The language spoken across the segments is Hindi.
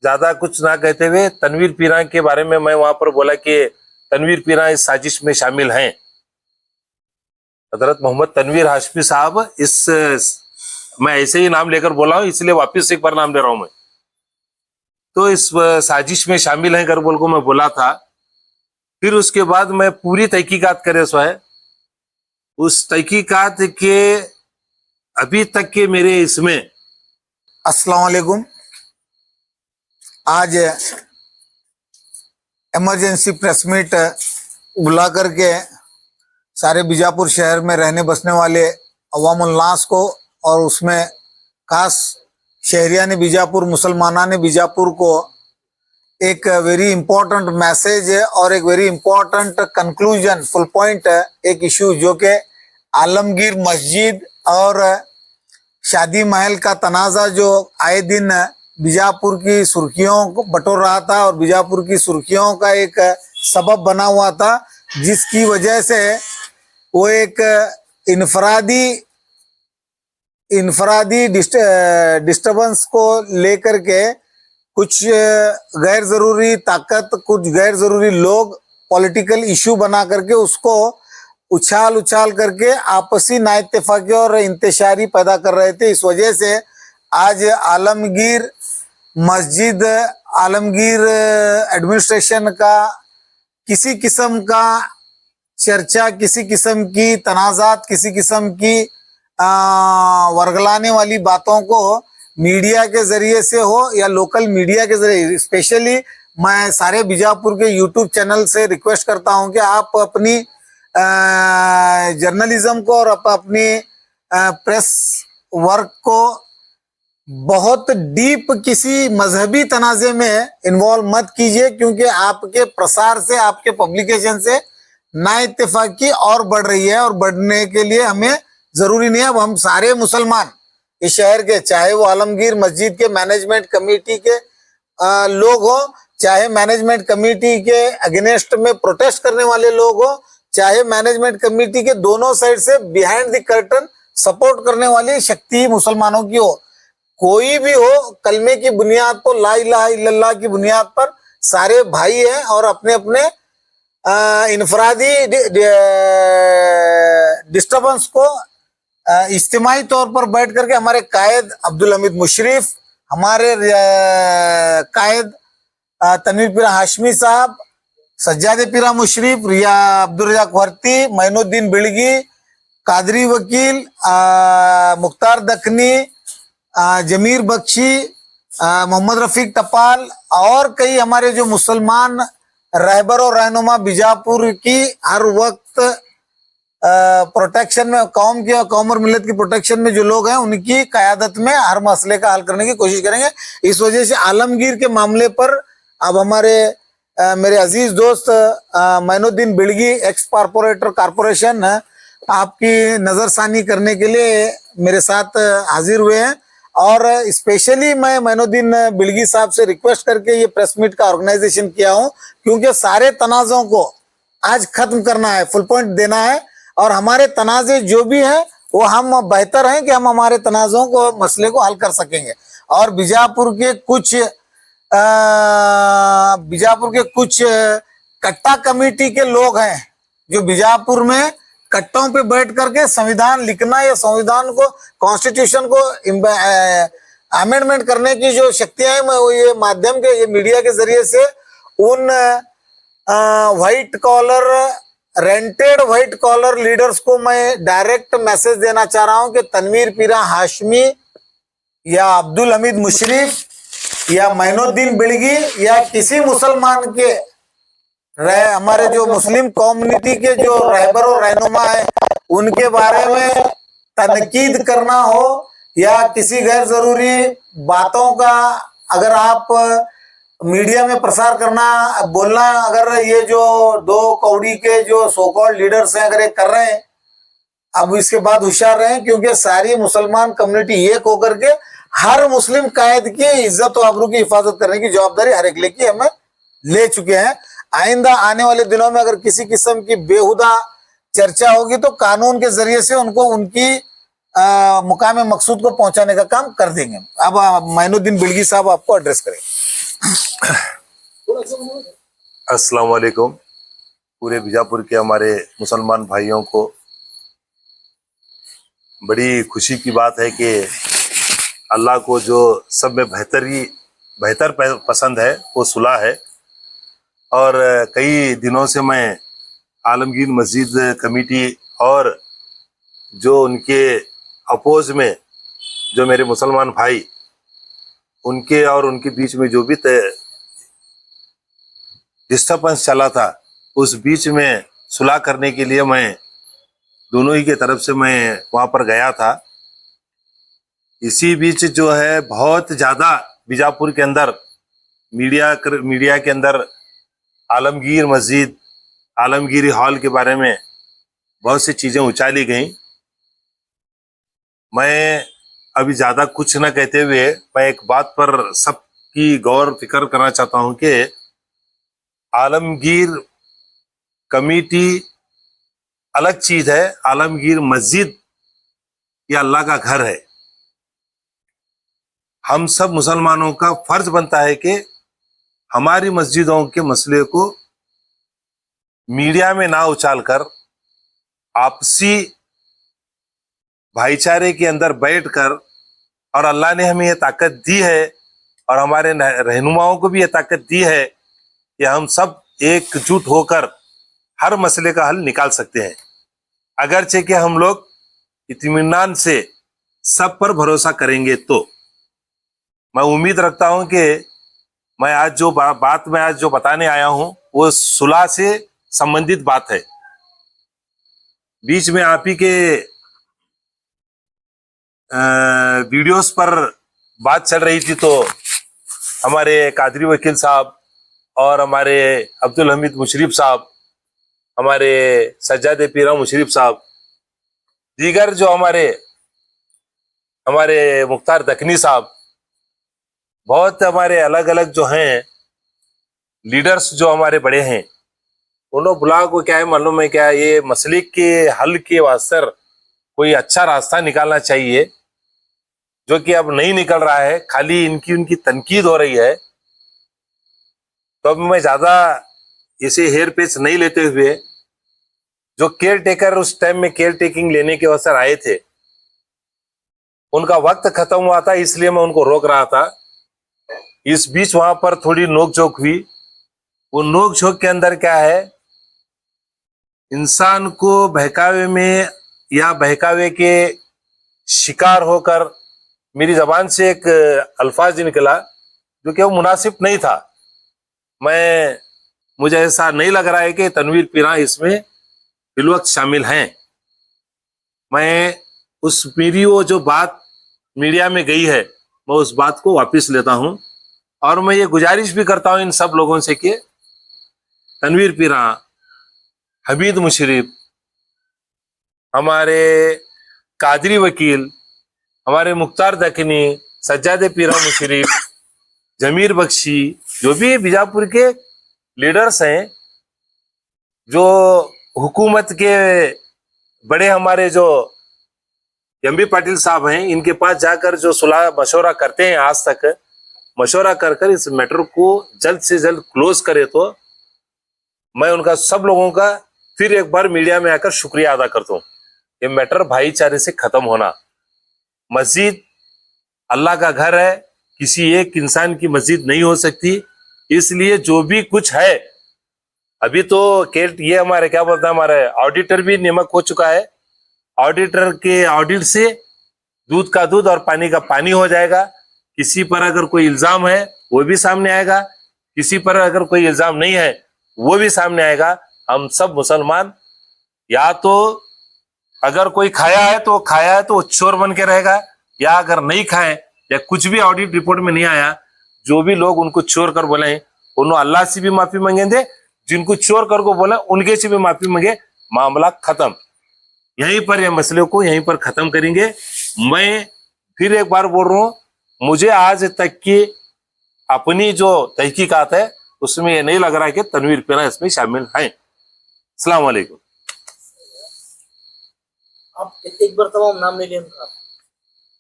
ज्यादा कुछ ना कहते हुए तनवीर पीरा के बारे में मैं वहां पर बोला कि तनवीर पीरा इस साजिश में शामिल हैं। हजरत मोहम्मद तनवीर हाशमी साहब मैं ऐसे ही नाम लेकर बोला हूं, इसलिए वापस एक बार नाम ले रहा हूं मैं। तो इस साजिश में शामिल हैं कर बोल को मैं बोला था। फिर उसके बाद मैं पूरी तहकीकात करे सो है, उस तहकीकात के अभी तक के मेरे इसमें। अस्सलाम वालेकुम। आज इमरजेंसी प्रेस मीट बुला करके सारे बीजापुर शहर में रहने बसने वाले अवामुल नास को और उसमें खास शहरियाने बीजापुर, मुसलमानाने बीजापुर को एक वेरी इंपॉर्टेंट मैसेज और एक very important conclusion, full point एक इशू जो कि आलमगीर मस्जिद और शादी महल का तनाज़ा जो आए दिन बीजापुर की सुर्खियों को बटोर रहा था और बीजापुर की सुर्खियों का एक सबब बना हुआ था, जिसकी वजह से वो एक इनफरादी डिस्टर्बेंस को लेकर के कुछ गैर ज़रूरी ताकत, कुछ गैर ज़रूरी लोग पॉलिटिकल इशू बना करके उसको उछाल करके आपसी नाइत्तेफाकी और इंतशारी पैदा कर रहे थे। इस वजह से आज आलमगीर मस्जिद, आलमगीर एडमिनिस्ट्रेशन का किसी किस्म का चर्चा, किसी किस्म की तनाज़ात, किसी किस्म की वर्गलाने वाली बातों को मीडिया के जरिए से हो या लोकल मीडिया के जरिए, स्पेशली मैं सारे बीजापुर के यूट्यूब चैनल से रिक्वेस्ट करता हूं कि आप अपनी जर्नलिज्म को और अपनी प्रेस वर्क को बहुत डीप किसी मजहबी तनाज़े में इन्वॉल्व मत कीजिए, क्योंकि आपके प्रसार से, आपके पब्लिकेशन से नाइत्तेफाकी और बढ़ रही है। और बढ़ने के लिए हमें जरूरी नहीं है, अब हम सारे मुसलमान इस शहर के, चाहे वो आलमगीर मस्जिद के मैनेजमेंट कमेटी के लोग हो, चाहे मैनेजमेंट कमेटी के अगेंस्ट में प्रोटेस्ट करने वाले लोग हो, चाहे मैनेजमेंट कमेटी के दोनों साइड से बिहाइंड द कर्टन सपोर्ट करने वाली शक्ति मुसलमानों की हो, कोई भी हो, कलमे की बुनियाद पर, ला इलाहा इल्लल्लाह की बुनियाद पर सारे भाई हैं और अपने अपने इनफरादी डिस्टर्बेंस को इज्तिमाई तौर पर बैठ करके हमारे कायद अब्दुल हमीद मुशर्रफ, हमारे कायद तनवीर पीरा हाशमी साहब, सज्जादे पीरा मुशर्रफ, रिया अब्दुल रज़ाक वर्ती, मैनुद्दीन बिलगी, कादरी वकील, मुख्तार दखनी, जमीर बख्शी, मोहम्मद रफीक टपाल और कई हमारे जो मुसलमान रहबर और रहनुमा बीजापुर की हर वक्त प्रोटेक्शन में, कौम की और कौम और मिल्लत की प्रोटेक्शन में जो लोग हैं, उनकी क़यादत में हर मसले का हल करने की कोशिश करेंगे। इस वजह से आलमगीर के मामले पर अब हमारे मेरे अजीज दोस्त मैनुद्दीन बिलगी, एक्स कारपोरेशन आपकी नज़रसानी करने के लिए मेरे साथ हाजिर हुए हैं। और स्पेशली मैं मैनुद्दीन बिलगी साहब से रिक्वेस्ट करके ये प्रेस मीट का ऑर्गेनाइजेशन किया हूँ, क्योंकि सारे तनाज़ों को आज खत्म करना है, फुल पॉइंट देना है। और हमारे तनाज़े जो भी हैं वो हम बेहतर हैं कि हम हमारे तनाज़ों को, मसले को हल कर सकेंगे। और बीजापुर के कुछ कट्टा कमेटी के लोग हैं जो बीजापुर में कट्टों पे बैठ करके संविधान लिखना या संविधान को, कॉन्स्टिट्यूशन को अमेंडमेंट करने की जो शक्तियां हैं, वो ये माध्यम के, ये मीडिया के जरिए से उन white collar, rented white collar leaders को मैं डायरेक्ट मैसेज देना चाह रहा हूं कि तनवीर पीरा हाशमी या अब्दुल हमीद मुशर्रफ या मैनुद्दीन बिलगी या किसी मुसलमान के हमारे जो मुस्लिम कम्युनिटी के जो रहबर और रहनुमा है, उनके बारे में तनकीद करना हो या किसी गैर जरूरी बातों का अगर आप मीडिया में प्रसार करना, बोलना, अगर ये जो दो कौड़ी के जो सो कॉल्ड लीडर्स हैं अगर ये कर रहे हैं, अब इसके बाद होशियार रहें, क्योंकि सारी मुसलमान कम्युनिटी एक होकर के हर मुस्लिम कायद की इज्जत और आबरू की हिफाजत करने की जवाबदारी हर एक की हमें ले चुके हैं। आइंदा आने वाले दिनों में अगर किसी किस्म की बेहुदा चर्चा होगी तो कानून के जरिए से उनको उनकी मुकाम मकसूद को पहुंचाने का काम कर देंगे। अब मैनुद्दीन बिलगी साहब आपको एड्रेस करेंगे। अस्सलाम वालेकुम। पूरे बीजापुर के हमारे मुसलमान भाइयों को बड़ी खुशी की बात है कि अल्लाह को जो सब में बेहतर पसंद है वो सुलह है। और कई दिनों से मैं आलमगीर मस्जिद कमेटी और जो उनके अपोज में जो मेरे मुसलमान भाई उनके और उनके बीच में जो भी डिस्टर्बेंस चला था, उस बीच में सुलह करने के लिए मैं दोनों ही के तरफ से मैं वहां पर गया था। इसी बीच जो है बहुत ज्यादा बीजापुर के अंदर मीडिया के अंदर आलमगीर मस्जिद, आलमगीरी हॉल के बारे में बहुत सी चीजें उछाली गई। मैं अभी ज्यादा कुछ न कहते हुए मैं एक बात पर सबकी गौर फिक्र करना चाहता हूं कि आलमगीर कमेटी अलग चीज है, आलमगीर मस्जिद ये अल्लाह का घर है। हम सब मुसलमानों का फर्ज बनता है कि हमारी मस्जिदों के मसले को मीडिया में ना उछालकर आपसी भाईचारे के अंदर बैठकर, और अल्लाह ने हमें यह ताकत दी है और हमारे रहनुमाओं को भी यह ताकत दी है कि हम सब एकजुट होकर हर मसले का हल निकाल सकते हैं। अगरचे कि हम लोग इत्मीनान से सब पर भरोसा करेंगे तो मैं उम्मीद रखता हूं कि मैं आज जो बात मैं आज जो बताने आया हूं वो सुलह से संबंधित बात है। बीच में आप ही के वीडियोस पर बात चल रही थी तो हमारे कादरी वकील साहब और हमारे अब्दुल हमीद मुशरीफ साहब, हमारे सज्जाद पीरा मुशरीफ साहब, दीगर जो हमारे मुख्तार दखनी साहब, बहुत हमारे अलग अलग जो हैं लीडर्स जो हमारे बड़े हैं, उन्होंने बुला को क्या है मालूम है क्या, ये मसले के हल के वास्ते कोई अच्छा रास्ता निकालना चाहिए जो कि अब नहीं निकल रहा है, खाली उनकी तनकीद हो रही है। तो अब मैं ज्यादा इसे हेर पेच नहीं लेते हुए, जो केयर टेकर उस टाइम में केयर टेकिंग लेने के अवसर आए थे, उनका वक्त खत्म हुआ था, इसलिए मैं उनको रोक रहा था। इस बीच वहां पर थोड़ी नोकझोंक हुई। वो नोकझोंक के अंदर क्या है, इंसान को बहकावे में या बहकावे के शिकार होकर मेरी जबान से एक अल्फाज निकला जो कि वो मुनासिब नहीं था। मुझे ऐसा नहीं लग रहा है कि तनवीर पीरा इसमें बिलवक्त शामिल हैं। मैं मेरी वो जो बात मीडिया में गई है, मैं उस बात को वापस लेता हूं और मैं ये गुजारिश भी करता हूं इन सब लोगों से कि तनवीर पीरा, हमीद मुशरीफ, हमारे कादरी वकील, हमारे मुख्तार दखनी, सज्जाद पीरा मुशरीफ, जमीर बख्शी, जो भी बीजापुर के लीडर्स हैं, जो हुकूमत के बड़े हमारे जो एमबी पाटिल साहब हैं, इनके पास जाकर जो सुलह मशवरा करते हैं, आज तक मशवरा कर इस मैटर को जल्द से जल्द क्लोज करे, तो मैं उनका सब लोगों का फिर एक बार मीडिया में आकर शुक्रिया अदा करता हूँ। ये मैटर भाईचारे से खत्म होना। मस्जिद अल्लाह का घर है, किसी एक इंसान की मस्जिद नहीं हो सकती। इसलिए जो भी कुछ है, अभी तो ये हमारे क्या बोलते हैं, हमारे ऑडिटर भी निमक हो चुका है। ऑडिटर के ऑडिट से दूध का दूध और पानी का पानी हो जाएगा। किसी पर अगर कोई इल्जाम है वो भी सामने आएगा, किसी पर अगर कोई इल्जाम नहीं है वो भी सामने आएगा। हम सब मुसलमान, या तो अगर कोई खाया है तो वो चोर बन के रहेगा, या अगर नहीं खाए या कुछ भी ऑडिट रिपोर्ट में नहीं आया, जो भी लोग उनको चोर कर बोले उन्होंने अल्लाह से भी माफी मांगेंगे, जिनको चोर कर को बोला उनके से भी माफी मांगे, मामला खत्म। यहीं पर ये मसले को यहीं पर खत्म करेंगे। मैं फिर एक बार बोल रहा हूं, मुझे आज तक की अपनी जो तहकीकात है उसमें ये नहीं लग रहा है कि तनवीर पीरा इसमें शामिल है। अस्सलाम वालेकुम। आप एक बार तमाम नाम ले लिया उनका,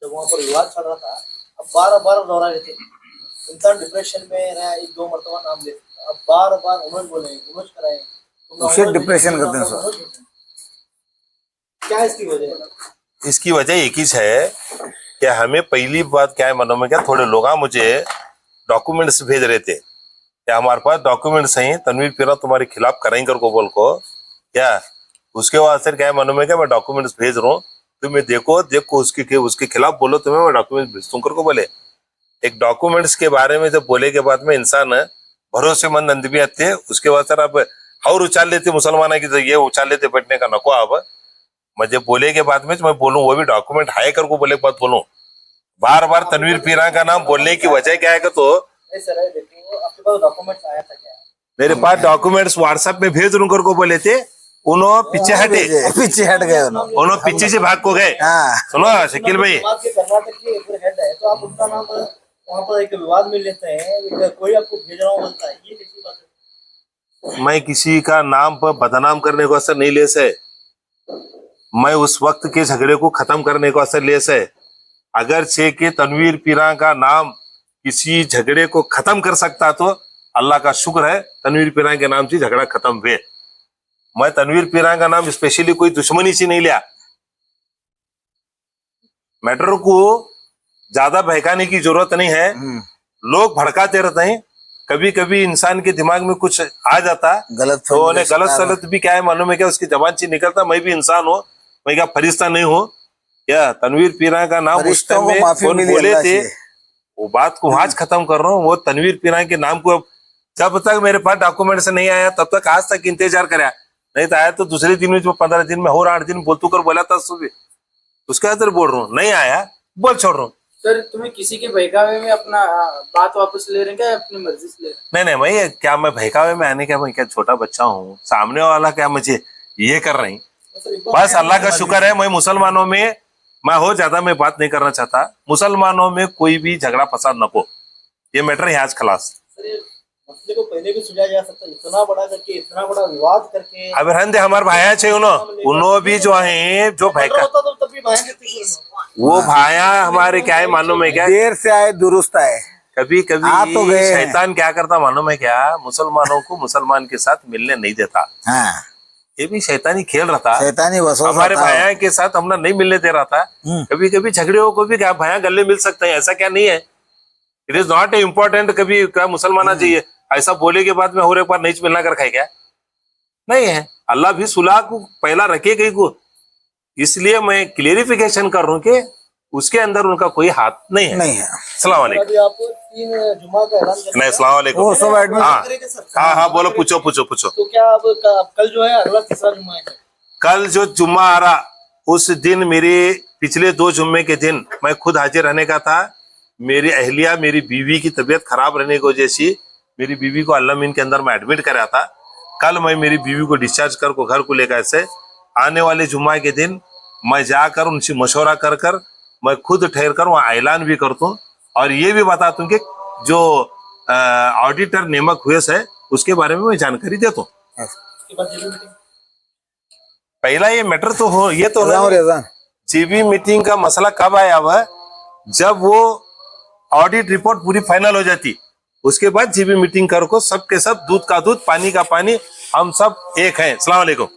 जब वहां पर विवाद चल रहा था, अब बार बार दोहरा रहे थे, इंसान डिप्रेशन में है, एक दो मरतबा नाम ले सकता, अब बार बार उमर बोले, उमर कराए, उसे डिप्रेशन कहते हैं सर। क्या इसकी वजह है? इसकी वजह एक ही है कि हमें पहली बात क्या है मनों में, क्या थोड़े लोग मुझे डॉक्यूमेंट्स भेज रहे थे क्या हमारे पास डॉक्यूमेंट्स हैं, तनवीर पीरा तुम्हारे खिलाफ कराएंगे करको बोल को क्या, उसके बाद सर क्या है मनों में, क्या मैं डॉक्यूमेंट्स भेज रहा हूँ, तुम्हें देखो उसके खिलाफ बोलो, तुम्हें मैं डॉक्यूमेंट्स भेज दूं करको बोले। एक डॉक्यूमेंट्स के बारे में जब बोले के बाद में इंसान भरोसेमंद आदमी आते हैं, उसके बाद सर अब और उछाल लेते मुसलमान की, तो ये उछाल लेते बैठने का नको। अब मुझे बोले के बाद में मैं बोलूं वो भी डॉक्यूमेंट हाई कर को बोले के बाद बोलूं, बार बार तनवीर पीरा का नाम बोलने की वजह क्या है? तो नहीं सर, देखो आपके पास डॉक्यूमेंट्स आया था क्या? मेरे पास डॉक्यूमेंट्स व्हाट्सएप में भेज कर को बोले थे, उन्होंने पीछे हटे, पीछे हट गए उन्होंने। उन्होंने पीछे से भाग को गए। हाँ। सुनो शकील भाई, आपके कर्नाटक के ऊपर हेड है, तो आप उनका नाम वहाँ पर एक विवाद में लेते हैं, कोई आपको भेज रहा हूँ बोलता है, ये कैसी बात है? मैं किसी का नाम पर बदनाम करने को असर नहीं ले से, मैं उस वक्त के झगड़े को खत्म करने को असर ले से। अगर छे के तनवीर पीरा का नाम किसी झगड़े को खत्म कर सकता तो अल्लाह का शुक्र है, तनवीर पीरा के नाम से झगड़ा खत्म हुए। मैं तनवीर पीरा का नाम स्पेशली कोई दुश्मनी से नहीं लिया। मैटर को ज्यादा बहकाने की जरूरत नहीं है, लोग भड़काते रहते हैं, कभी कभी इंसान के दिमाग में कुछ आ जाता गलत तो उन्हें गलत सलत भी क्या है मालूम है क्या, उसकी जबान से निकलता, मैं भी इंसान हूँ, मैं क्या फरिश्ता नहीं हूँ क्या? तनवीर पीरा का नाम उस टाइम में कौन बोले थे, वो बात को आज खत्म कर रहा हूँ। वो तनवीर पीरा के नाम को जब तक मेरे पास डॉक्यूमेंट से नहीं आया तब तक आज तक इंतजार कराया, नहीं तो आया तो दूसरे दिन में, जो 15 दिन में और 8 दिन बोलतू कर बोला था सुबह, उसके अंदर बोल रहा हूँ, नहीं आया बोल छोड़ रहा हूँ। सर तुम्हें किसी के बहकावे में अपना बात वापस ले रहे हैं क्या, अपनी मर्जी से ले रहे हैं? नहीं मैं क्या, मैं बहकावे में आने क्या, मैं क्या छोटा बच्चा हूँ, सामने वाला क्या मुझे ये कर रही, बस अल्लाह का शुक्र है। मैं मुसलमानों में मैं हो ज्यादा मैं बात नहीं करना चाहता, मुसलमानों में कोई भी झगड़ा फसाद न को, ये मैटर है आज खलास। सर ये मसले को पहले भी सुलझाया जा सकता है, इतना बड़ा करके, इतना बड़ा विवाद करके। अब रहने दे, हमारे भाया छे उन्होंने भी जो है जो बहका, होता तो तब भी भाई कहते हैं, वो भाया हमारे क्या है मालूम है क्या, देर से आए दुरुस्त आए। कभी आ तो कभी गए। शैतान क्या करता मालूम है क्या, मुसलमानों को मुसलमान के साथ मिलने नहीं देता। हाँ, ये भी शैतानी खेल रहा था, शैतानी वसवसा हमारे था। भाया के साथ हमने नहीं मिलने दे रहा था। कभी कभी झगड़े को भी क्या भाया गले मिल सकते हैं, ऐसा क्या नहीं है, it is not a important कभी क्या मुसलमान चाहिए ऐसा बोले के बाद में और एक बार नहीं मिलना कर खाए क्या, नहीं है। अल्लाह भी सुलह को पहला रखे गई को, इसलिए मैं क्लियरिफिकेशन कर रहा हूँ कि उसके अंदर उनका कोई हाथ नहीं है। नहीं है। अस्सलाम वालेकुम। अभी आप 3 जुमा का ऐलान कर, नहीं अस्सलाम वालेकुम। वो सब एडमिट हाँ करेंगे सर? हाँ बोलो, पूछो। तो क्या अब कल जो है अगला तीसरा जुम्मा है? कल जो जुम्मा आ रहा उस दिन मेरे पिछले 2 जुम्मे के दिन मैं खुद हाजिर रहने का था। मेरी अहलिया, मेरी बीवी की तबीयत खराब रहने की वजह से मेरी बीवी को अल्लामीन के अंदर मैं एडमिट कराया था। कल मैं मेरी बीवी को डिस्चार्ज कर को घर को लेकर ऐसे आने वाले जुम्मा के दिन मैं जाकर उनसे मशवरा कर मैं खुद ठहर कर वहाँ ऐलान भी करता हूँ और ये भी बताता हूँ कि जो ऑडिटर नेमक हुए है उसके बारे में मैं जानकारी देता हूँ। उसके बाद जेबी मीटिंग, पहला ये मैटर तो हो, ये तो रेजान जीबी मीटिंग का मसला कब आया हुआ, जब वो ऑडिट रिपोर्ट पूरी फाइनल हो जाती, उसके बाद जीबी मीटिंग कर को सबके सब दूध का दूध पानी का पानी, हम सब एक हैं। अस्सलाम वालेकुम।